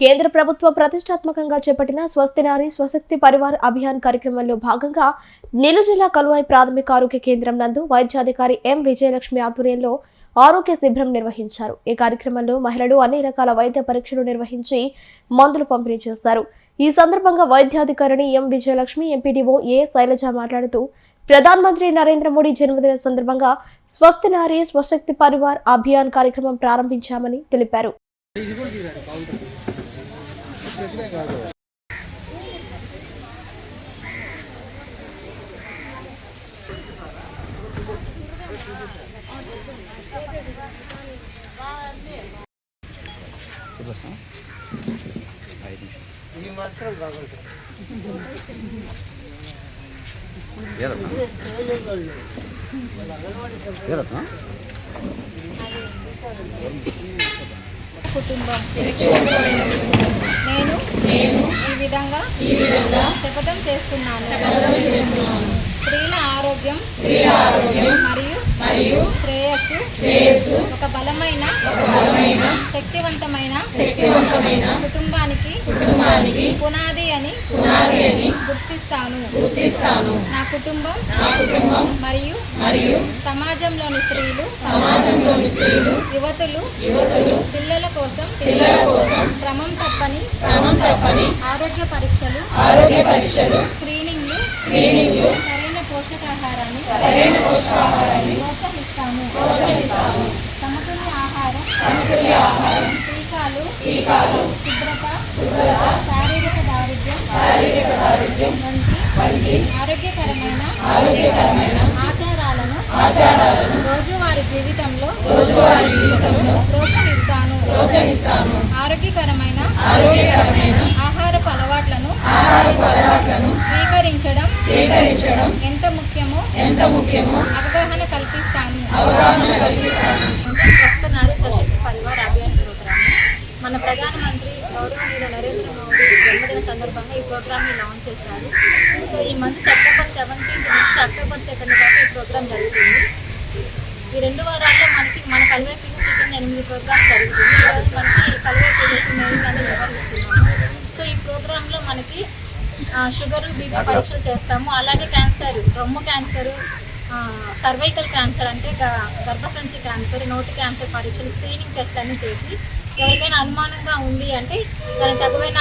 కేంద్ర ప్రభుత్వ ప్రతిష్టాత్మకంగా చేపట్టిన స్వస్తి నారీ స్వశక్తి పరివార్ అభియాన్ కార్యక్రమంలో భాగంగా నెల్లూరు జిల్లా కలువాయి ప్రాథమిక ఆరోగ్య కేంద్రం నందు వైద్యాధికారి ఎం విజయలక్ష్మి ఆధ్వర్యంలో ఆరోగ్య శిబిరం నిర్వహించారు. ఈ కార్యక్రమంలో మహిళలు అన్ని రకాల వైద్య పరీక్షలు నిర్వహించి మందులు పంపిణీ చేశారు. ఈ సందర్భంగా వైద్యాధికారిని ఎం విజయలక్ష్మి, ఎంపీడీఓ ఏ శైలజ మాట్లాడుతూ ప్రధానమంత్రి నరేంద్ర మోడీ జన్మదిన సందర్భంగా స్వస్తి నారీ స్వశక్తి పరివార్ అభియాన్ కార్యక్రమం ప్రారంభించామని తెలిపారు. కుటుంబం నేను ఈ విధంగా శపథం చేస్తున్నాను. స్త్రీల ఆరోగ్యం మరియు శ్రేయస్సు ఒక బలమైన శక్తివంతమైన కుటుంబానికి పునాది అని గుర్తిస్తాను. నా కుటుంబం మరియు సమాజంలోని స్త్రీలు యువతులు పిల్లల కోసం క్రమం తప్పని ఆరోగ్య పరీక్షలు స్క్రీనింగ్లు సరైన పోషకాహారాన్ని ప్రోత్సహిస్తాను. సమతుల్య ఆహారం టీకాలు శుభ్రత శారీరక దారిద్ర్యం వంటి ఆరోగ్యకరమైన ఆచారాలను రోజువారీ జీవితంలో ప్రోత్సహిస్తాను. ఆరోగ్యకరమైన ఆహారపు అలవాట్లను స్వీకరించడం ఎంత ముఖ్యమో అవగాహన కల్పిస్తాను. స్వస్థ నారీ సశక్తి పరివార్ అభియాన్ ప్రోగ్రామ్ మన ప్రధానమంత్రి గౌరవనీయులు నరేంద్ర మోడీ జన్మదిన సందర్భంగా ఈ ప్రోగ్రామ్ని లాంచ్ చేశారు. సో ఈ మంత్ సెప్టెంబర్ 17 నుంచి అక్టోబర్ 2 దాకా ఈ ప్రోగ్రామ్ జరుగుతుంది. ఈ 2 వారాల్లో మన కలువై పీజీ 8 ప్రోగ్రామ్స్ జరుగుతుంది. ఈరోజు మనకి కలువై పీజీ మెయిన్గానే నిర్వహిస్తున్నాము. సో ఈ ప్రోగ్రాంలో మనకి షుగర్, బీపీ పరీక్షలు చేస్తాము. అలాగే క్యాన్సర్, రొమ్ము క్యాన్సర్, సర్వైకల్ క్యాన్సర్ అంటే గర్భసంచి క్యాన్సర్, నోటి క్యాన్సర్ పరీక్షలు, స్క్రీనింగ్ టెస్ట్ అన్ని చేసి ఎవరికైనా అనుమానంగా ఉంది అంటే దానికి తగువైన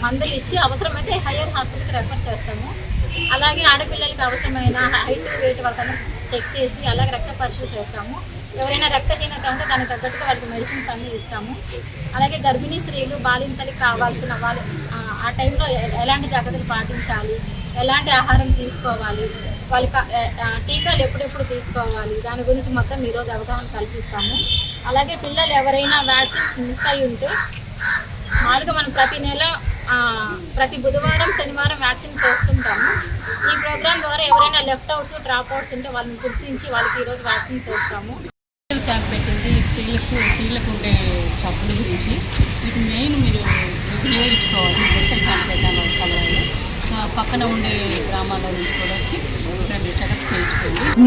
మందులు ఇచ్చి అవసరమైతే హయ్యర్ హాస్పిటల్కి రెఫర్ చేస్తాము. అలాగే ఆడపిల్లలకి అవసరమైన హైట్, వెయిట్ వాళ్ళకన్నా చెక్ చేసి అలాగే రక్త పరీక్షలు చేస్తాము. ఎవరైనా రక్తహీనత ఉంటే దానికి తగ్గట్టుగా వాళ్ళకి మెడిసిన్స్ అన్నీ ఇస్తాము. అలాగే గర్భిణీ స్త్రీలు, బాలింతలకి కావాల్సిన ఆ టైంలో ఎలాంటి జాగ్రత్తలు పాటించాలి, ఎలాంటి ఆహారం తీసుకోవాలి, వాళ్ళకి టీకాలు ఎప్పుడెప్పుడు తీసుకోవాలి, దాని గురించి మొత్తం ఈరోజు అవగాహన కల్పిస్తాము. అలాగే పిల్లలు ఎవరైనా వ్యాక్సిన్స్ మిస్ అయి ఉంటే మామూలుగా మనం ప్రతి నెల ప్రతి బుధవారం, శనివారం వ్యాక్సిన్ చేస్తుంటాము. ఈ ప్రోగ్రాం ద్వారా ఎవరైనా లెఫ్ట్ అవుట్స్, డ్రాప్ అవుట్స్ ఉంటే వాళ్ళని గుర్తించి వాళ్ళకి ఈరోజు వ్యాక్సిన్ చేస్తాము. క్యాంప్ పెట్టింది స్త్రీలకు ఉండే జబ్బుల గురించి. వీటి మెయిన్ మీరు వినియోగించుకోవాలి. మెడికల్ క్యాంప్ పెట్టాను కలవాలి. పక్కన ఉండే గ్రామాల నుంచి కూడా వచ్చి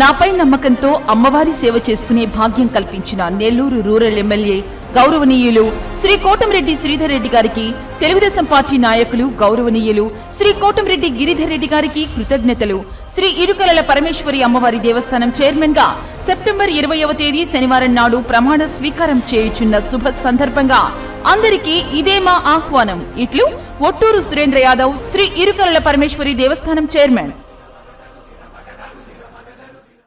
నాపై నమ్మకంతో అమ్మవారి సేవ చేసుకునే భాగ్యం కల్పించిన నెల్లూరు రూరల్ ఎమ్మెల్యే గౌరవనీయులు శ్రీ కోటంరెడ్డి శ్రీధర్ రెడ్డి గారికి, తెలుగుదేశం పార్టీ నాయకులు గౌరవనీయులు శ్రీ కోటంరెడ్డి గిరిధర్ రెడ్డి గారికి కృతజ్ఞతలు. శ్రీ ఇరుకలల పరమేశ్వరి అమ్మవారి దేవస్థానం చైర్మన్ గా సెప్టెంబర్ 20వ తేదీ శనివారం నాడు ప్రమాణ స్వీకారం చేయుచున్న శుభ సందర్భంగా అందరికీ ఇదే మా ఆహ్వానం. ఇట్లు ఒట్టూరు సురేంద్ర యాదవ్, శ్రీ ఇరుకలల పరమేశ్వరి దేవస్థానం చైర్మన్.